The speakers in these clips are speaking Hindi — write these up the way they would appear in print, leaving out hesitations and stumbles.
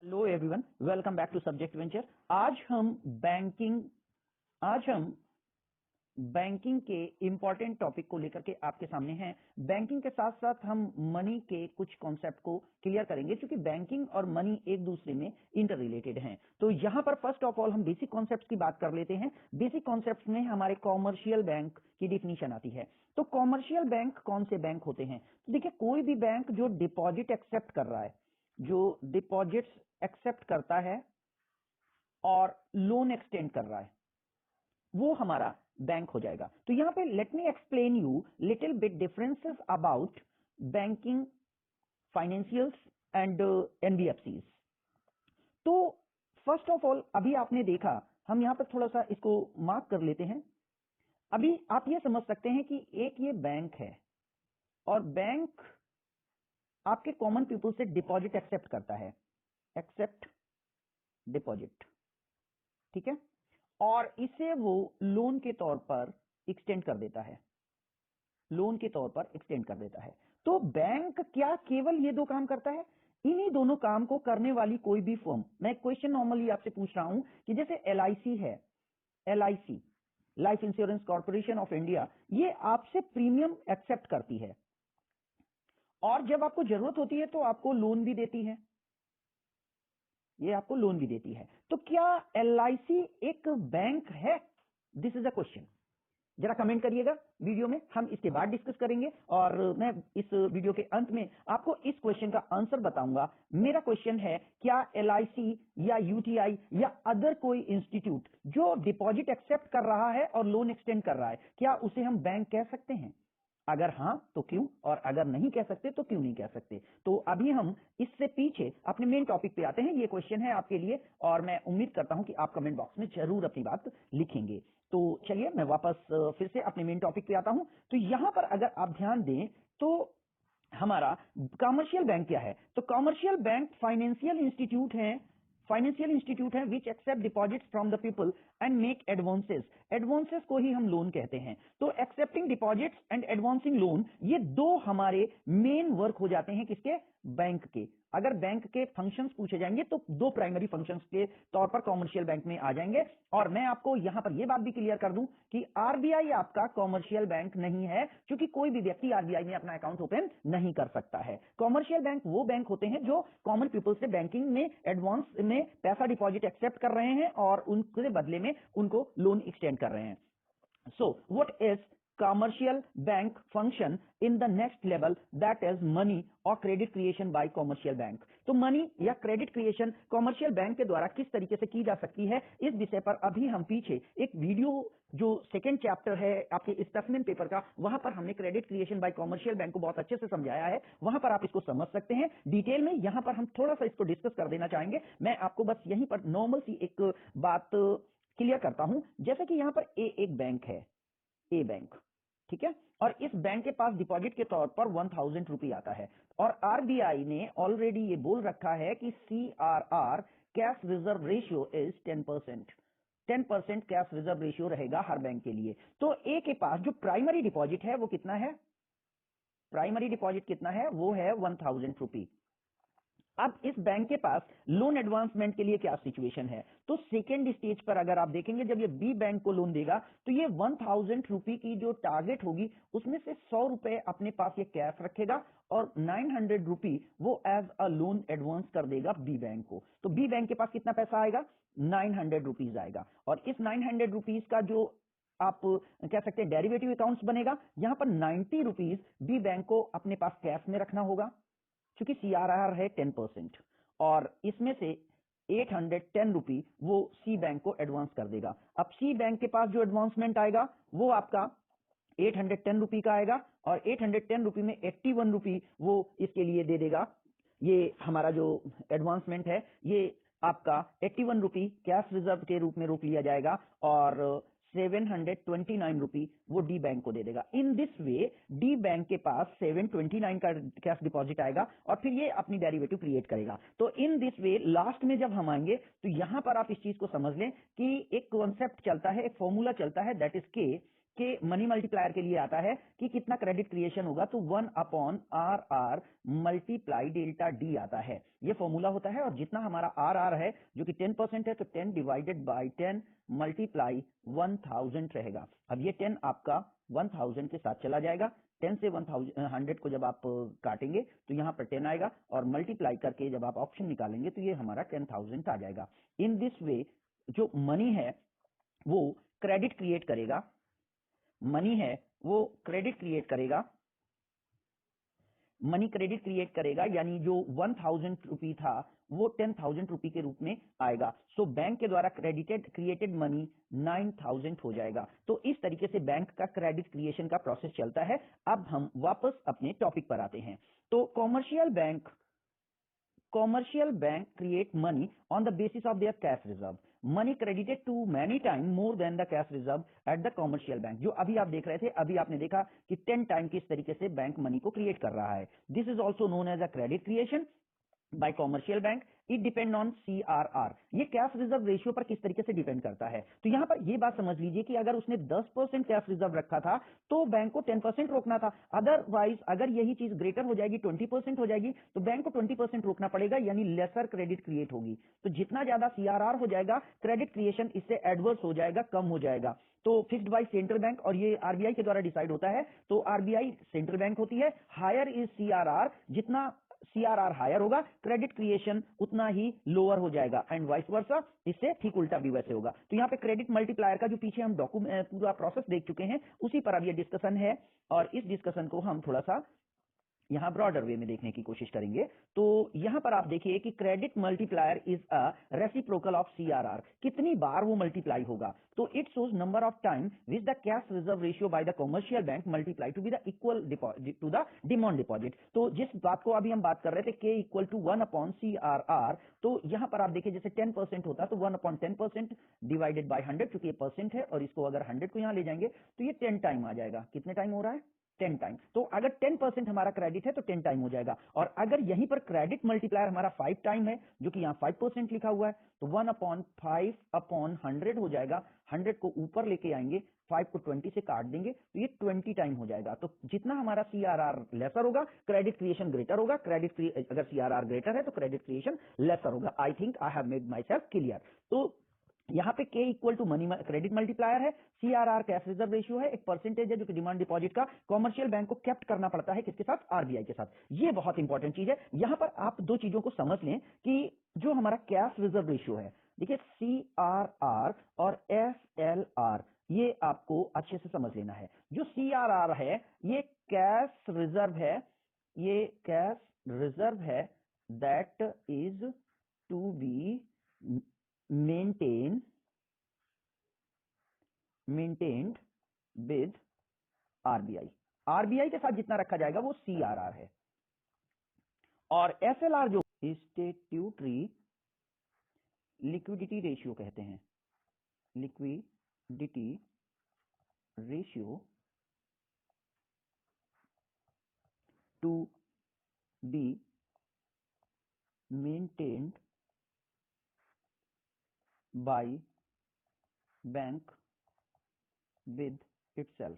Hello everyone, welcome back to subject venture. आज हम बैंकिंग के इंपॉर्टेंट टॉपिक को लेकर के आपके सामने हैं। बैंकिंग के साथ साथ हम मनी के कुछ कॉन्सेप्ट को क्लियर करेंगे, क्योंकि बैंकिंग और मनी एक दूसरे में इंटर रिलेटेड हैं। तो यहां पर फर्स्ट ऑफ ऑल हम बेसिक कॉन्सेप्ट्स की बात कर लेते हैं। बेसिक कॉन्सेप्ट्स में हमारे कॉमर्शियल बैंक की डिफिनीशन आती है। तो कॉमर्शियल बैंक कौन से बैंक होते हैं? तो देखिए, कोई भी बैंक जो डिपॉजिट एक्सेप्ट कर रहा है, जो डिपॉजिट्स एक्सेप्ट करता है और लोन एक्सटेंड कर रहा है, वो हमारा बैंक हो जाएगा। तो यहां पे let me explain you little bit differences about banking, financials and NBFCs. तो फर्स्ट ऑफ ऑल, अभी आपने देखा, हम यहां पर थोड़ा सा इसको मार्क कर लेते हैं। अभी आप ये समझ सकते हैं कि एक ये बैंक है और बैंक आपके कॉमन पीपल से डिपॉजिट एक्सेप्ट करता है, एक्सेप्ट डिपॉजिट, ठीक है, और इसे वो लोन के तौर पर एक्सटेंड कर देता है, लोन के तौर पर एक्सटेंड कर देता है। तो बैंक क्या केवल ये दो काम करता है? इन्हीं दोनों काम को करने वाली कोई भी फर्म, मैं क्वेश्चन नॉर्मली आपसे पूछ रहा हूं कि जैसे एलआईसी है, LIC life insurance corporation of India, ये आपसे प्रीमियम एक्सेप्ट करती है और जब आपको जरूरत होती है तो आपको लोन भी देती है, ये आपको लोन भी देती है। तो क्या एलआईसी एक बैंक है? This is a question. जरा कमेंट करिएगा वीडियो में, हम इसके बाद डिस्कस करेंगे और मैं इस वीडियो के अंत में आपको इस क्वेश्चन का आंसर बताऊंगा। मेरा क्वेश्चन है, क्या एलआईसी या यूटीआई या अदर कोई इंस्टीट्यूट जो डिपॉजिट एक्सेप्ट कर रहा है और लोन एक्सटेंड कर रहा है, क्या उसे हम बैंक कह सकते हैं? अगर हां तो क्यों, और अगर नहीं कह सकते तो क्यों नहीं कह सकते? तो अभी हम इससे पीछे अपने मेन टॉपिक पे आते हैं। ये क्वेश्चन है आपके लिए और मैं उम्मीद करता हूं कि आप कमेंट बॉक्स में जरूर अपनी बात लिखेंगे। तो चलिए मैं वापस फिर से अपने मेन टॉपिक पे आता हूं। तो यहां पर अगर आप ध्यान दें तो हमारा कॉमर्शियल बैंक क्या है? तो कॉमर्शियल बैंक फाइनेंशियल इंस्टीट्यूट है which accept deposits from the people and make advances. Advances को ही हम लोन कहते हैं। तो accepting deposits and advancing loan, ये दो हमारे मेन वर्क हो जाते हैं किसके? बैंक के। अगर बैंक के फंक्शंस पूछे जाएंगे तो दो प्राइमरी फंक्शंस के तौर पर कॉमर्शियल बैंक में आ जाएंगे। और मैं आपको यहां पर यह बात भी क्लियर कर दूं कि आरबीआई आपका कॉमर्शियल बैंक नहीं है, क्योंकि कोई भी व्यक्ति आरबीआई में अपना अकाउंट ओपन नहीं कर सकता है। कॉमर्शियल बैंक वो बैंक होते हैं जो कॉमन पीपल से बैंकिंग में एडवांस में पैसा डिपॉजिट एक्सेप्ट कर रहे हैं और उनके बदले में उनको लोन एक्सटेंड कर रहे हैं। So, what is commercial bank function in the next level, that is money or credit creation by commercial bank? तो मनी या क्रेडिट क्रिएशन कॉमर्शियल बैंक के द्वारा किस तरीके से की जा सकती है, इस विषय पर अभी हम पीछे एक वीडियो, जो सेकंड चैप्टर है आपके स्पेसिमेन पेपर का, वहां पर हमने credit creation by commercial bank को बहुत अच्छे से समझाया है। वहां पर आप इसको समझ सकते हैं डिटेल में। यहां पर हम थोड़ा सा इसको डिस्कस कर देना चाहेंगे। मैं आपको बस यहीं पर नॉर्मल सी एक बात क्लियर करता हूं। जैसे कि यहां पर एक बैंक है, ए बैंक, ठीक है, और इस बैंक के पास डिपॉजिट के तौर पर 1000 रुपये आता है और आरबीआई ने ऑलरेडी ये बोल रखा है कि CRR, cash reserve ratio, is 10%। 10% cash reserve ratio रहेगा हर बैंक के लिए। तो ए के पास जो प्राइमरी डिपॉजिट है वो कितना है? प्राइमरी डिपॉजिट कितना है? वो है 1000 रुपये। अब इस बैंक के पास लोन एडवांसमेंट के लिए क्या सिचुएशन है? तो सेकेंड स्टेज पर अगर आप देखेंगे, जब ये बी बैंक को लोन देगा तो ये 1000 रुपये की जो टारगेट होगी उसमें से 100 रुपए अपने पास ये कैश रखेगा और 900 रुपये वो एज अ लोन एडवांस कर देगा बी बैंक को। तो बी बैंक के पास कितना पैसा आएगा? 900 रुपीज आएगा। और इस 900 रुपीज का जो आप कह सकते हैं डेरिवेटिव अकाउंट्स बनेगा, यहां पर 90 रुपीज बी बैंक को अपने पास कैश में रखना होगा, क्योंकि सीआरआर है 10%, और इसमें से 810 रुपये वो सी बैंक को एडवांस कर देगा। अब सी बैंक के पास जो एडवांसमेंट आएगा वो आपका 810 रुपये का आएगा और 810 रुपये में 81 रुपये वो इसके लिए दे देगा। ये हमारा जो एडवांसमेंट है ये आपका 81 रुपये कैश रिजर्व के रूप में रोक लिया जाएगा और 729 रुपये वो डी बैंक को दे देगा। इन दिस वे डी बैंक के पास 729 का कैश डिपॉजिट आएगा और फिर ये अपनी डेरिवेटिव क्रिएट करेगा। तो इन दिस वे लास्ट में जब हम आएंगे तो यहां पर आप इस चीज को समझ लें कि एक कॉन्सेप्ट चलता है, एक फॉर्मूला चलता है, दैट इज के के मनी मल्टीप्लायर के लिए आता है कि कितना क्रेडिट क्रिएशन होगा, तो 1/RR मल्टीप्लाई डेल्टा डी आता है। ये फॉर्मूला होता है, और जितना हमारा RR है जो कि 10% है, तो 10 डिवाइडेड बाई 10 मल्टीप्लाई 1000 रहेगा। अब ये 10 आपका 1000 के साथ चला जाएगा। 10 से 100 को जब आप काटेंगे तो यहाँ पर 10 आएगा, और मल्टीप्लाई करके जब आप ऑप्शन निकालेंगे तो ये हमारा 10,000 आ जाएगा। इन दिस वे जो मनी है वो क्रेडिट क्रिएट करेगा, मनी है वो क्रेडिट क्रिएट करेगा, मनी क्रेडिट क्रिएट करेगा, यानी जो 1000 रुपी था वो 10,000 रुपी के रूप में आएगा। सो बैंक के द्वारा क्रिएटेड मनी 9,000 हो जाएगा। तो इस तरीके से बैंक का क्रेडिट क्रिएशन का प्रोसेस चलता है। अब हम वापस अपने टॉपिक पर आते हैं। तो commercial bank create money on the basis of their cash reserve. Money credited to many times more than the cash reserve at the commercial bank. जो अभी आप देख रहे थे, अभी आपने देखा कि 10 टाइम किस तरीके से बैंक मनी को क्रिएट कर रहा है। This is also known as a credit creation by commercial bank. It depend on CRR। ये कैश रिजर्व रेशियो पर किस तरीके से डिपेंड करता है। तो यहां पर ये बात समझ लीजिए कि अगर उसने 10% कैश रिजर्व रखा था तो बैंक को 10% रोकना था। अदरवाइज अगर यही चीज ग्रेटर हो जाएगी, 20% हो जाएगी, तो बैंक को 20% रोकना पड़ेगा, यानी लेसर क्रेडिट क्रिएट होगी। तो जितना ज्यादा CRR हो जाएगा, क्रेडिट क्रिएशन इससे एडवर्स हो जाएगा, कम हो जाएगा। तो फिक्स्ड बाय सेंट्रल बैंक, और ये RBI के द्वारा डिसाइड होता है। तो RBI सेंट्रल बैंक होती है। हायर इज CRR, जितना CRR हायर होगा, क्रेडिट क्रिएशन उतना ही लोअर हो जाएगा, एंड वाइस वर्सा, इससे ठीक उल्टा भी वैसे होगा। तो यहाँ पे क्रेडिट मल्टीप्लायर का जो पीछे हम पूरा प्रोसेस देख चुके हैं, उसी पर अब ये डिस्कशन है, और इस डिस्कशन को हम थोड़ा सा यहां ब्रॉडर वे में देखने की कोशिश करेंगे। तो यहां पर आप देखिए कि credit multiplier is a reciprocal of CRR। कितनी बार वो मल्टीप्लाई होगा, तो it shows number of time which the cash reserve ratio by the commercial bank multiply to be the equal to the demand deposit. तो जिस बात को अभी हम बात कर रहे थे, K इक्वल टू 1/CRR, तो यहां पर आप देखिए जैसे 10% होता तो 1/10% डिवाइडेड बाय 100, क्योंकि ये परसेंट है, और इसको अगर 100 को यहां ले जाएंगे तो ये 10 टाइम आ जाएगा। कितने टाइम हो रहा है? 10 टाइम। तो अगर 10% हमारा क्रेडिट है तो 10 टाइम हो जाएगा। और अगर यहीं पर क्रेडिट मल्टीप्लायर हमारा 5 टाइम है, जो कि यहाँ 5% लिखा हुआ है, तो 1/5/100 हो जाएगा। 100 को ऊपर लेके आएंगे, 5 को 20 से काट देंगे, तो ये 20 टाइम हो जाएगा। तो जितना हमारा CRR लेसर होगा, क्रेडिट क्रिएशन ग्रेटर होगा। अगर CRR ग्रेटर है तो क्रेडिट क्रिएशन लेसर होगा। I think I have made myself clear. तो यहां पे K equal to money credit multiplier है, CRR कैश रिजर्व रेशियो है, एक परसेंटेज है जो कि डिमांड डिपॉजिट का कॉमर्शियल बैंक को कैप्ट करना पड़ता है, किसके साथ? RBI के साथ। ये बहुत इंपॉर्टेंट चीज है। यहां पर आप दो चीजों को समझ लें कि जो हमारा कैश रिजर्व रेशियो है, देखिए CRR और SLR, ये आपको अच्छे से समझ लेना है। जो CRR है ये कैश रिजर्व है, ये कैश रिजर्व है that is to be maintained with RBI। RBI के साथ जितना रखा जाएगा वो CRR है। और SLR जो स्टैट्यूटरी लिक्विडिटी रेशियो कहते हैं, liquidity ratio two be maintained by bank with itself.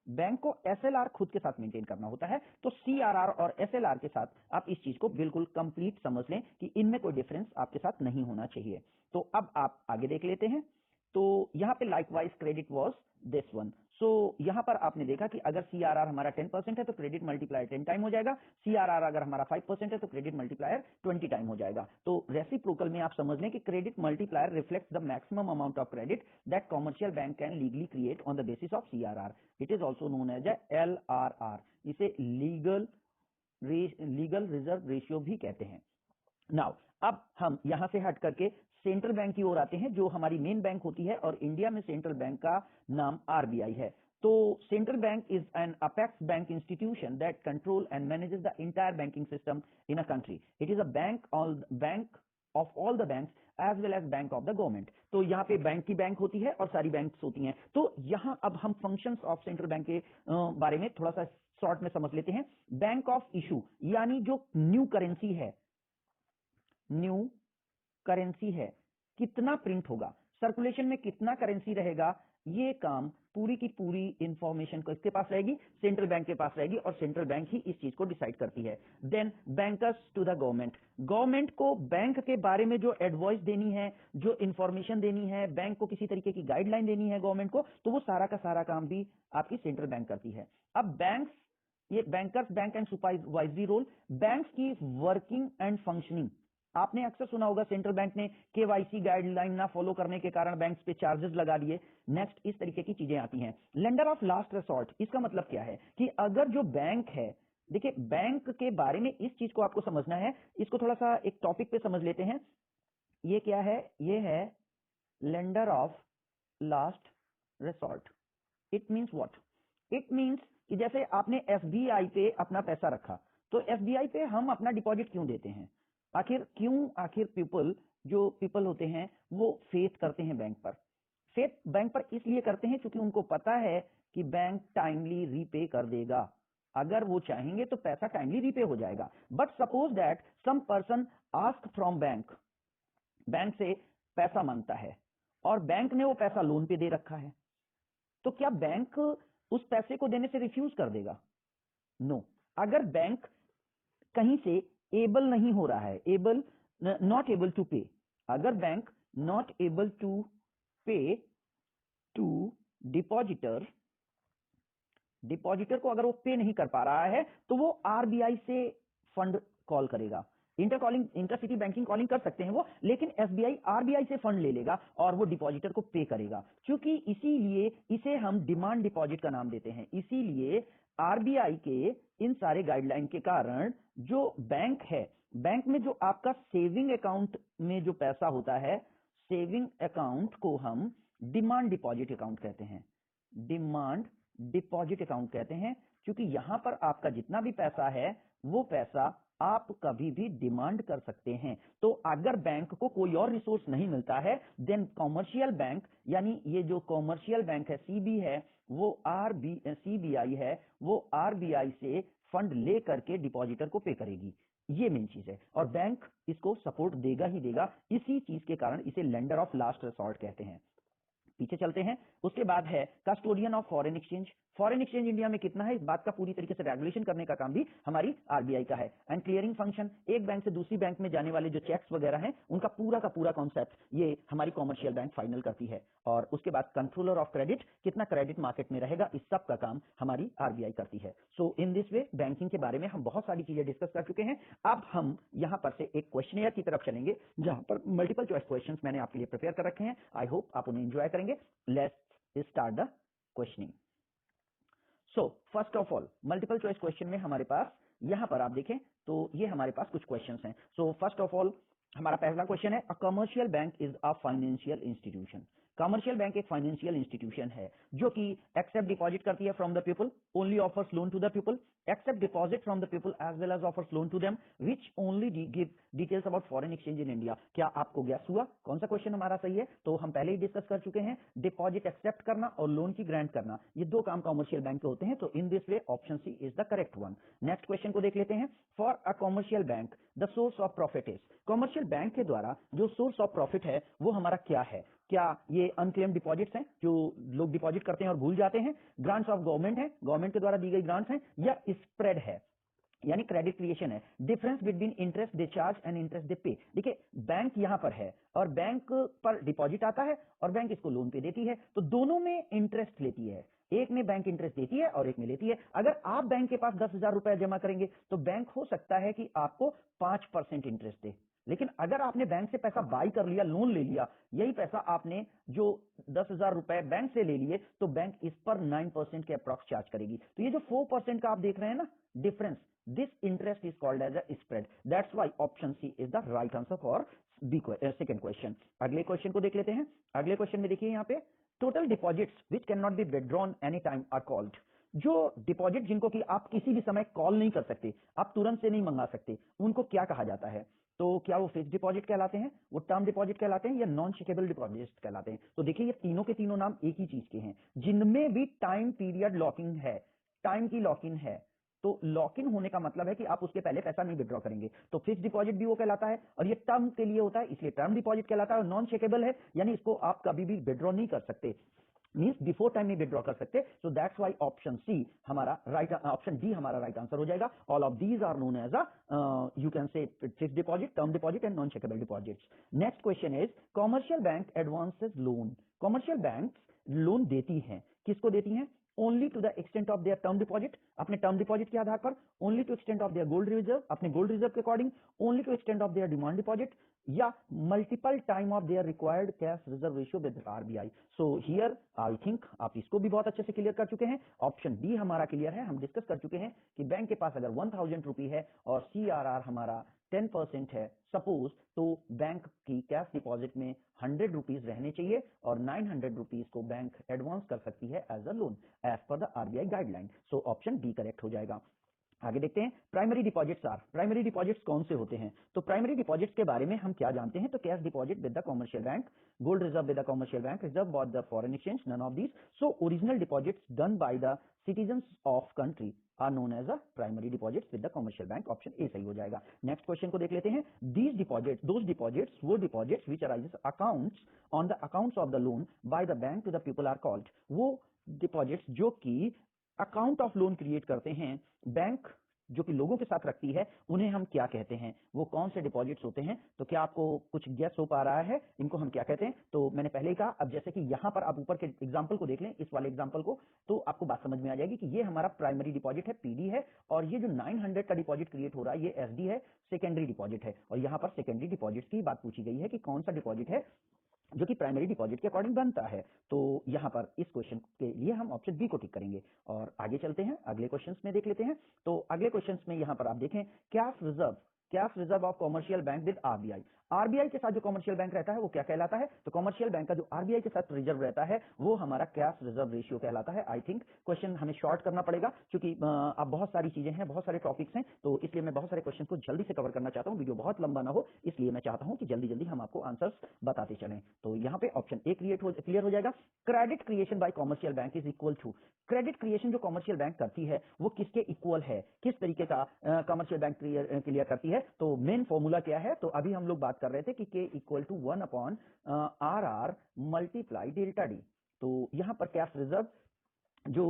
Bank को SLR खुद के साथ मेंटेन करना होता है। तो CRR और SLR के साथ आप इस चीज को बिल्कुल कंप्लीट समझ लें कि इनमें कोई डिफरेंस आपके साथ नहीं होना चाहिए। तो अब आप आगे देख लेते हैं। तो यहां पे likewise credit was this one. So यहां पर आपने देखा कि अगर CRR हमारा 10% है तो क्रेडिट मल्टीप्लायर 10 टाइम हो जाएगा। CRR अगर हमारा 5% है तो क्रेडिट मल्टीप्लायर 20 टाइम हो जाएगा। तो रेसिप्रोकल में आप समझ लें कि credit multiplier reflects the maximum amount of credit that commercial bank can legally create on the basis of CRR। It is also known as LRR। इसे लीगल रिजर्व रेशियो भी कहते हैं। नाउ अब हम यहां से हट करके सेंट्रल बैंक की ओर आते हैं, जो हमारी मेन बैंक होती है, और इंडिया में सेंट्रल बैंक का नाम RBI है। तो central bank is an apex bank institution that control and manages the entire banking system in a country. It is a bank of all the banks as well as bank of the government. तो यहाँ पे बैंक की बैंक होती है और सारी बैंक्स होती हैं। तो यहाँ अब हम फंक्शंस ऑफ सेंट्रल बैंक के बारे में थोड़ा सा शॉर्ट में समझ लेते हैं। बैंक ऑफ इशू, यानी जो न्यू करेंसी है, न्यू करेंसी है, कितना प्रिंट होगा। सर्कुलेशन में कितना करेंसी रहेगा, ये काम पूरी की पूरी इंफॉर्मेशन को इसके पास रहेगी, सेंट्रल बैंक के पास रहेगी, और सेंट्रल बैंक ही इस चीज को डिसाइड करती है। Then bankers to the government, government को बैंक के बारे में जो एडवाइस देनी है, जो इंफॉर्मेशन देनी है, बैंक को किसी तरीके की गाइडलाइन देनी है गवर्नमेंट को, तो वो सारा का सारा काम भी आपकी सेंट्रल बैंक करती है। अब बैंक्स, ये bankers, bank and supervisory role, banks की वर्किंग एंड फंक्शनिंग, आपने अक्सर सुना होगा सेंट्रल बैंक ने केवाईसी गाइडलाइन ना फॉलो करने के कारण बैंक्स पे चार्जेस लगा दिए। नेक्स्ट इस तरीके की चीजें आती हैं। लेंडर ऑफ लास्ट रिसोर्ट, इसका मतलब क्या है कि अगर जो बैंक है, देखिए बैंक के बारे में इस चीज को आपको समझना है, इसको थोड़ा सा एक टॉपिक पे समझ लेते हैं। ये क्या है, ये है lender of last resort. It means what, it means कि जैसे आपने एसबीआई पे अपना पैसा रखा, तो एसबीआई पे हम अपना डिपॉजिट क्यों देते हैं, आखिर पीपल, जो पीपल होते हैं वो फेथ करते हैं बैंक पर। फेथ बैंक पर इसलिए करते हैं क्योंकि उनको पता है कि बैंक टाइमली रीपे कर देगा, अगर वो चाहेंगे तो पैसा टाइमली रीपे हो जाएगा। But suppose that some person ask from bank, bank से पैसा मांगता है और बैंक ने वो पैसा लोन पे दे रखा है, तो क्या बैंक उस पैसे को देने से रिफ्यूज कर देगा? नो। अगर बैंक कहीं से एबल नहीं हो रहा है, नॉट एबल टू पे, अगर बैंक नॉट एबल टू पे टू डिपॉजिटर, डिपॉजिटर को अगर वो पे नहीं कर पा रहा है, तो वो आरबीआई से फंड कॉल करेगा। इंटरसिटी बैंकिंग कॉलिंग कर सकते हैं वो, लेकिन एसबीआई आरबीआई से फंड ले लेगा और वो डिपॉजिटर को पे करेगा। क्योंकि इसीलिए इसे हम डिमांड डिपॉजिट का नाम देते हैं। इसीलिए आरबीआई के इन सारे गाइडलाइन के कारण जो बैंक है, बैंक में जो आपका सेविंग अकाउंट में जो पैसा होता है, सेविंग अकाउंट को हम डिमांड डिपॉजिट अकाउंट कहते हैं। डिमांड डिपॉजिट अकाउंट कहते हैं क्योंकि यहां पर आपका जितना भी पैसा है, वो पैसा आप कभी भी डिमांड कर सकते हैं। तो अगर बैंक को कोई और रिसोर्स नहीं मिलता है, देन कॉमर्शियल बैंक, यानी ये जो कॉमर्शियल बैंक है, सीबी है, वो सीबीआई है, वो आरबीआई से फंड ले करके डिपॉजिटर को पे करेगी। ये मेन चीज है, और बैंक इसको सपोर्ट देगा ही देगा। इसी चीज के कारण इसे लेंडर ऑफ लास्ट रिसोर्ट कहते हैं। पीछे चलते हैं, उसके बाद है custodian of foreign exchange. Foreign exchange India में कितना है, इस बात का पूरी तरीके से रेगुलेशन करने का काम भी हमारी आरबीआई का है। एंड क्लियरिंग फंक्शन, एक बैंक से दूसरी बैंक में जाने वाले जो चेक्स वगैरह हैं, उनका पूरा का पूरा कॉन्सेप्ट ये हमारी कॉमर्शियल बैंक फाइनल करती है। और उसके बाद कंट्रोलर ऑफ क्रेडिट, कितना क्रेडिट मार्केट में रहेगा, इस सब का काम हमारी आरबीआई करती है। सो इन दिस वे बैंकिंग के बारे में हम बहुत सारी चीजें डिस्कस कर चुके हैं। अब हम यहां पर से एक क्वेश्चनियर की तरफ चलेंगे, जहां पर मल्टीपल चॉइस क्वेश्चंस मैंने आपके लिए प्रिपेयर कर रखे हैं। आई होप आप उन्हें एंजॉय करेंगे। Let's start the questioning. So first of all, multiple choice question में हमारे पास यहां पर आप देखें तो ये हमारे पास कुछ क्वेश्चंस हैं। सो फर्स्ट ऑफ ऑल हमारा पहला क्वेश्चन है, a commercial bank is a financial institution. Commercial bank एक फाइनेंशियल इंस्टीट्यूशन है जो कि एक्सेप्ट डिपॉजिट करती है from the people, only offers loan to the people, accept deposit from the people as well as offers loan to them, which only give details about foreign exchange in India. क्या आपको गैस हुआ कौन सा क्वेश्चन हमारा सही है? तो हम पहले ही डिस्कस कर चुके हैं, डिपॉजिट एक्सेप्ट करना और लोन की ग्रांट करना, ये दो काम कमर्शियल बैंक के होते हैं। तो in this way option C is the correct one. Next question को देख लेते हैं। For a commercial bank the source of profit is, commercial bank के द्वारा जो सोर्स ऑफ प्रॉफिट है वो हमारा क्या है? क्या ये अनक्लेम डिपॉजिट्स हैं जो लोग डिपॉजिट करते हैं और भूल जाते हैं, ग्रांट्स ऑफ गवर्नमेंट है, गवर्नमेंट के द्वारा दी गई ग्रांट्स हैं, या स्प्रेड है यानी क्रेडिट क्रिएशन है, difference between interest they charge and interest they pay. देखिए बैंक यहां पर है और बैंक पर डिपॉजिट आता है और बैंक इसको लोन पे देती है, तो दोनों में इंटरेस्ट लेती है। एक में बैंक इंटरेस्ट देती है और एक में लेती है। अगर आप बैंक के पास 10,000 रुपए जमा करेंगे तो बैंक हो सकता है कि आपको 5% इंटरेस्ट दे, लेकिन अगर आपने बैंक से पैसा बाई कर लिया, लोन ले लिया, यही पैसा आपने जो 10,000 रुपए बैंक से ले लिए, तो बैंक इस पर 9% के अप्रॉक्स चार्ज करेगी। तो ये जो 4% का आप देख रहे हैं ना difference, this interest is called as a spread. That's why option C is the right answer for B second question. अगले क्वेश्चन को देख लेते हैं। अगले क्वेश्चन में देखिए यहाँ पे, total deposits which can not be withdrawn any time are called. जो डिपॉजिट जिनको कि आप किसी भी समय कॉल नहीं कर सकते, आप तुरंत से नहीं मंगा सकते, उनको क्या कहा जाता है? तो क्या वो फिक्स डिपॉजिट कहलाते हैं, वो टर्म डिपॉजिट कहलाते हैं, या नॉन शेकेबल डिपॉजिट कहलाते हैं? तो देखिए ये तीनों के तीनों नाम एक ही चीज के हैं, जिनमें भी टाइम पीरियड लॉकिंग है, टाइम की लॉकिंग है। तो लॉक इन होने का मतलब है कि आप उसके पहले पैसा नहीं विड्रॉ करेंगे, तो फिक्स डिपॉजिट भी वो कहलाता है और ये टर्म के लिए होता है, इसलिए टर्म डिपॉजिट कहलाता है और नॉन चेकेबल है, यानी इसको आप कभी भी विड्रॉ नहीं कर सकते, मींस बिफोर टाइम में विड्रॉ कर सकते। So that's why option C हमारा राइट, ऑप्शन डी हमारा राइट आंसर हो जाएगा। All of these are known as you can say fixed deposit, term deposit and non checkable deposits. Next question is commercial bank advances loan. Commercial bank loan देती हैं, किसको देती हैं? Only to the extent of their term deposit, अपने टर्म डिपॉजिट के आधार पर, only to extent of their gold reserve, अपने गोल्ड रिजर्व के according, only to extent of their demand deposit, या multiple time of their required cash reserve ratio with RBI. So here I think आप इसको भी बहुत अच्छे से क्लियर कर चुके हैं। ऑप्शन डी हमारा क्लियर है। हम डिस्कस कर चुके हैं कि बैंक के पास अगर 1000 रुपी है और सीआरआर हमारा 10% है सपोज, तो बैंक की कैश डिपॉजिट में 100 रुपीज रहने चाहिए और 900 रुपीज को बैंक एडवांस कर सकती है as a loan as per the RBI guideline. So option D correct हो जाएगा। आगे देखते हैं primary deposits are. Primary deposits कौन से होते हैं? तो प्राइमरी डिपॉजिट्स के बारे में हम क्या जानते हैं? तो cash deposit with the commercial bank, gold reserve with the commercial bank, reserve bought the foreign exchange, none of these. So original deposits done by the citizens of country are known as a primary deposits with the commercial bank. Option A सही हो जाएगा। नेक्स्ट क्वेश्चन को देख लेते हैं। दीज डिपॉजिट्स, दोज डिपॉजिट्स, वो deposits which arises accounts on the accounts of the loan by the bank to the people are called. वो डिपॉजिट्स जो कि अकाउंट ऑफ लोन क्रिएट करते हैं, बैंक जो कि लोगों के साथ रखती है, उन्हें हम क्या कहते हैं? वो कौन से डिपॉजिट्स होते हैं? तो क्या आपको कुछ गेस हो पा रहा है इनको हम क्या कहते हैं? तो मैंने पहले ही कहा, अब जैसे कि यहां पर आप ऊपर के एग्जांपल को देख लें, इस वाले एग्जांपल को, तो आपको बात समझ में आ जाएगी कि ये हमारा प्राइमरी डिपॉजिट है, पीडी है, और ये जो 900 का डिपॉजिट क्रिएट हो रहा है ये एसडी है, सेकेंडरी डिपॉजिट है। और यहां पर सेकेंडरी डिपॉजिट की बात पूछी गई है कि कौन सा डिपॉजिट है जो कि प्राइमरी डिपॉजिट के अकॉर्डिंग बनता है। तो यहां पर इस क्वेश्चन के लिए हम ऑप्शन बी को टिक करेंगे और आगे चलते हैं, अगले क्वेश्चंस में देख लेते हैं। तो अगले क्वेश्चंस में यहां पर आप देखें cash reserve, cash reserve of commercial bank with RBI. RBI के साथ जो कॉमर्शियल बैंक रहता है वो क्या कहलाता है? तो कॉमर्शियल बैंक का जो आरबीआई के साथ रिजर्व रहता है वो हमारा कैश रिजर्व रेशियो कहलाता है। आई थिंक क्वेश्चन हमें शॉर्ट करना पड़ेगा क्योंकि अब बहुत सारी चीजें हैं, बहुत सारे टॉपिक्स हैं, तो इसलिए मैं बहुत सारे क्वेश्चन को जल्दी से कवर करना चाहता हूं, वीडियो बहुत लंबा ना हो, इसलिए मैं चाहता हूं कि जल्दी जल्दी हम आपको आंसर्स बताते चलें। तो यहां पे ऑप्शन ए क्लियर हो जाएगा। Credit creation by commercial bank is equal to, credit creation जो कॉमर्शियल बैंक करती है वो किसके इक्वल है? किस तरीके का कॉमर्शियल बैंक क्लियर करती है? तो मेन फॉर्मूला क्या है? तो अभी हम लोग बात कर रहे थे कि K equal to 1 upon R R multiply delta D. तो यहां पर कैश रिजर्व जो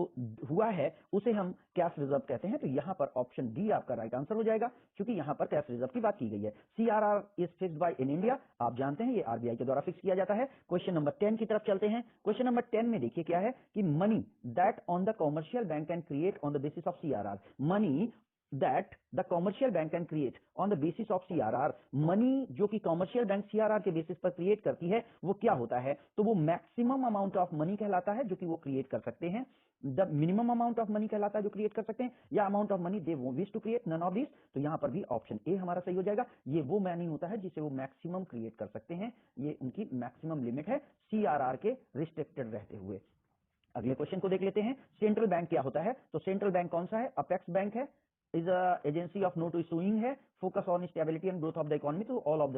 हुआ है उसे हम कैश रिजर्व कहते हैं। तो यहां पर ऑप्शन डी आपका राइट आंसर हो जाएगा क्योंकि यहां पर कैश रिजर्व की बात की गई है। CRR is fixed by in India, आप जानते हैं ये आरबीआई के द्वारा फिक्स किया जाता है। क्वेश्चन नंबर 10 की तरफ चलते हैं। क्वेश्चन नंबर 10 में देखिए क्या है कि money that on the commercial bank can create on the basis of CRR, money that the commercial bank can create on the basis of CRR, money जो कि कॉमर्शियल बैंक सीआरआर के बेसिस पर क्रिएट करती है वो क्या होता है? तो वो मैक्सिमम अमाउंट ऑफ मनी कहलाता है जो कि वो क्रिएट कर सकते हैं, the minimum amount of money कहलाता है जो क्रिएट कर सकते हैं, या amount of money they wish to create, none of this. तो यहां पर भी ऑप्शन ए हमारा सही हो जाएगा। ये वो मनी होता है जिसे वो मैक्सिमम क्रिएट कर सकते हैं, ये उनकी मैक्सिमम लिमिट है सीआरआर के रिस्ट्रिक्टेड रहते हुए। अगले क्वेश्चन को देख लेते हैं। सेंट्रल बैंक क्या होता है? तो सेंट्रल बैंक कौन सा है? अपेक्स बैंक है, is a agency of note issuing है, focus on stability and growth of the economy। तो all of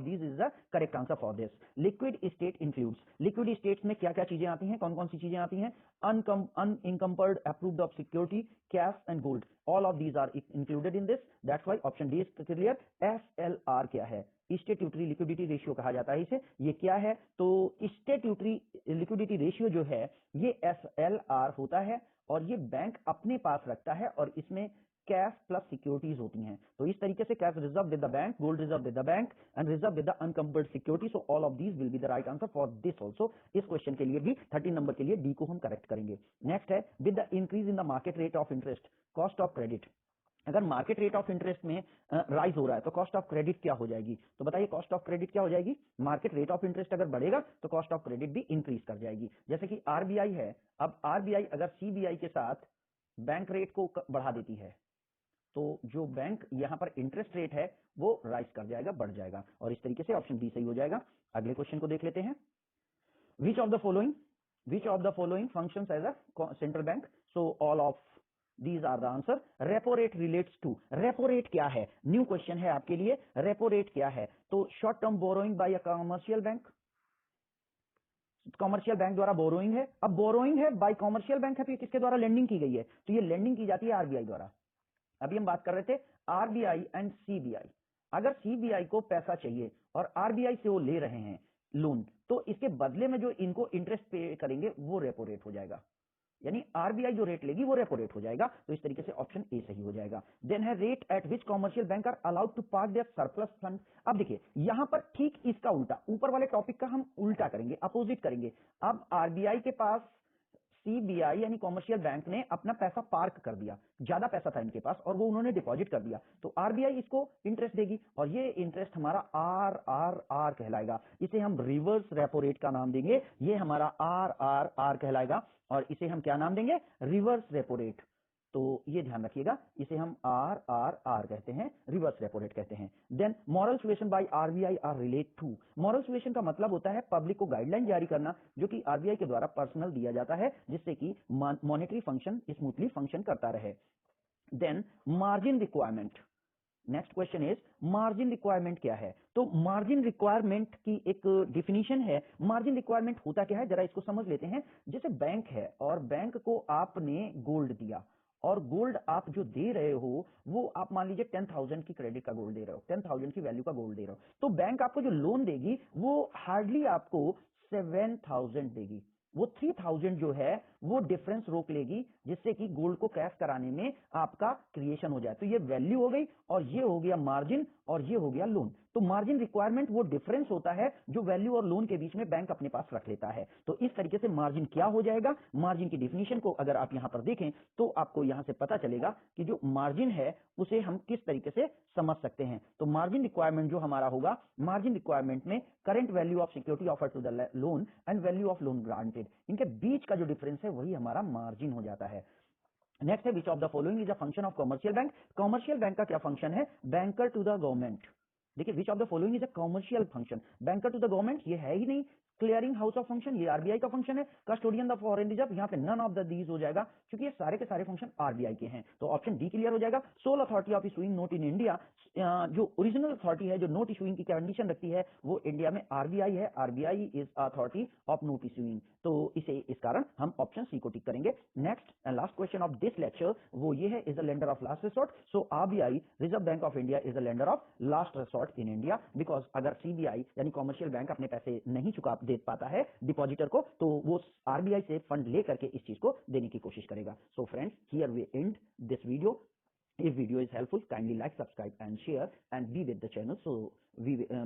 these is the correct answer for this। liquid state includes, liquid states में क्या क्या चीजें आती हैं? कौन कौन सी चीजें आती हैं? unencumbered approved of security, cash and gold, all of these are included in this, that's why option D is clear। SLR क्या है? स्टेट्यूटरी लिक्विडिटी रेशियो कहा जाता है इसे। ये क्या है? तो स्टेट्यूटरी लिक्विडिटी रेशियो जो है ये SLR होता है और ये बैंक अपने पास रखता है और इसमें कैश प्लस सिक्योरिटीज होती हैं। तो इस तरीके से cash reserve with the bank, gold reserve with the bank and reserve with the unencumbered security. So all of these will be the right answer for this also. इस क्वेश्चन के लिए भी 13 नंबर के लिए डी को हम करेक्ट करेंगे। नेक्स्ट है with the increase in the market rate of interest, cost of credit. अगर मार्केट रेट ऑफ इंटरेस्ट में राइज हो रहा है तो कॉस्ट ऑफ क्रेडिट क्या हो जाएगी? तो बताइए कॉस्ट ऑफ क्रेडिट क्या हो जाएगी? मार्केट रेट ऑफ इंटरेस्ट अगर बढ़ेगा तो कॉस्ट ऑफ क्रेडिट भी इंक्रीज कर जाएगी। जैसे कि आरबीआई है, अब आरबीआई अगर सीबीआई के साथ बैंक रेट को बढ़ा देती है तो जो बैंक यहां पर इंटरेस्ट रेट है वो राइज कर जाएगा, बढ़ जाएगा, और इस तरीके से ऑप्शन बी सही हो जाएगा। अगले क्वेश्चन को देख लेते हैं। Which of the following functions as a central bank? So all of These are the answer। Repo rate relates to, repo rate क्या है? न्यू क्वेश्चन है आपके लिए, रेपो रेट क्या है? तो शॉर्ट टर्म बोरोइंग बाय अ कमर्शियल बैंक, कॉमर्शियल बैंक द्वारा बोरोइंग है। अब बोरोइंग है बाय कॉमर्शियल बैंक है, तो ये किसके द्वारा लेंडिंग की गई है? तो ये लेंडिंग की जाती है आरबीआई द्वारा। अभी हम बात कर रहे थे आरबीआई एंड सीबीआई। अगर सीबीआई को पैसा चाहिए और आरबीआई से वो ले रहे हैं लोन, तो इसके बदले में जो इनको इंटरेस्ट पे करेंगे वो रेपो रेट हो जाएगा, यानी आरबीआई जो रेट लेगी वो रेपो रेट हो जाएगा। तो इस तरीके से ऑप्शन ए सही हो जाएगा। देन है rate at which commercial bank are allowed to park their surplus fund. अब देखिए यहां पर ठीक इसका उल्टा, ऊपर वाले टॉपिक का हम उल्टा करेंगे, अपोजिट करेंगे। अब आरबीआई के पास सीबीआई यानी कॉमर्शियल बैंक ने अपना पैसा पार्क कर दिया, ज्यादा पैसा था इनके पास और वो उन्होंने डिपॉजिट कर दिया, तो आरबीआई इसको इंटरेस्ट देगी और ये इंटरेस्ट हमारा आर आर आर कहलाएगा। इसे हम रिवर्स रेपो रेट का नाम देंगे, ये हमारा आर आर आर कहलाएगा और इसे हम क्या नाम देंगे? Reverse repo rate. तो ये ध्यान रखिएगा, इसे हम आर आर आर कहते हैं, रिवर्स रेपो रेट कहते हैं। Then moral suasion by RBI are relate to. Moral suasion का मतलब होता है पब्लिक को गाइडलाइन जारी करना, जो कि आरबीआई के द्वारा पर्सनल दिया जाता है, जिससे कि मॉनेटरी फंक्शन स्मूथली फंक्शन करता रहे। Then margin requirement. Next question is margin requirement क्या है? तो मार्जिन रिक्वायरमेंट की एक डिफिनीशन है। मार्जिन रिक्वायरमेंट होता क्या है, जरा इसको समझ लेते हैं। जैसे बैंक है और बैंक को आपने गोल्ड दिया और गोल्ड आप जो दे रहे हो वो आप मान लीजिए 10,000 की क्रेडिट का गोल्ड दे रहे हो, 10,000 की वैल्यू का गोल्ड दे रहे हो, तो बैंक आपको जो लोन देगी वो हार्डली आपको 7,000 देगी। वो 3,000 जो है वो डिफरेंस रोक लेगी, जिससे कि गोल्ड को कैश कराने में आपका क्रिएशन हो जाए। तो ये वैल्यू हो गई और ये हो गया मार्जिन और ये हो गया लोन। तो मार्जिन रिक्वायरमेंट वो डिफरेंस होता है जो वैल्यू और लोन के बीच में बैंक अपने पास रख लेता है। तो इस तरीके से मार्जिन क्या हो जाएगा? मार्जिन की डिफिनीशन को अगर आप यहां पर देखें तो आपको यहां से पता चलेगा कि जो मार्जिन है उसे हम किस तरीके से समझ सकते हैं। तो मार्जिन रिक्वायरमेंट जो हमारा होगा, मार्जिन रिक्वायरमेंट में current value of security offer to the loan and value of loan granted, इनके बीच का जो डिफरेंस है वही हमारा मार्जिन हो जाता है। नेक्स्ट है which of the following is a function of commercial bank. Commercial bank का क्या फंक्शन है? Banker to the government. देखिए which of the following is a commercial function. Banker to the government ये है ही नहीं। क्लियरिंग हाउस ऑफ फंक्शन ये आरबीआई का फंक्शन है। कस्टोडियन द फॉरेन रिजर्व, यहाँ पे नन ऑफ द दीज हो जाएगा क्योंकि ये सारे के सारे फंक्शन आरबीआई के हैं। तो ऑप्शन डी क्लियर हो जाएगा। Soul authority of issuing note in India, जो ओरिजिनल अथॉरिटी है जो नोट इशूइंग की कंडीशन रखती है वो इंडिया में आरबीआई है। RBI is authority of note issuing. तो इसे इस कारण हम ऑप्शन सी को टिक करेंगे। Next and last question of this lecture वो ये है, is the lender of last resort. So RBI reserve bank of India is the lender of last resort in India, because अगर सीबीआई यानी कॉमर्शियल बैंक अपने पैसे नहीं चुका दे पाता है डिपॉजिटर को, तो वो आरबीआई से फंड लेकर के इस चीज को देने की कोशिश करेगा। So friends, here we end this video. If video is helpful, kindly like, subscribe and share and be with the channel, so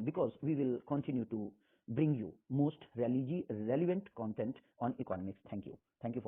because we will continue to bring you most relevant content on economics. Thank you. Thank you for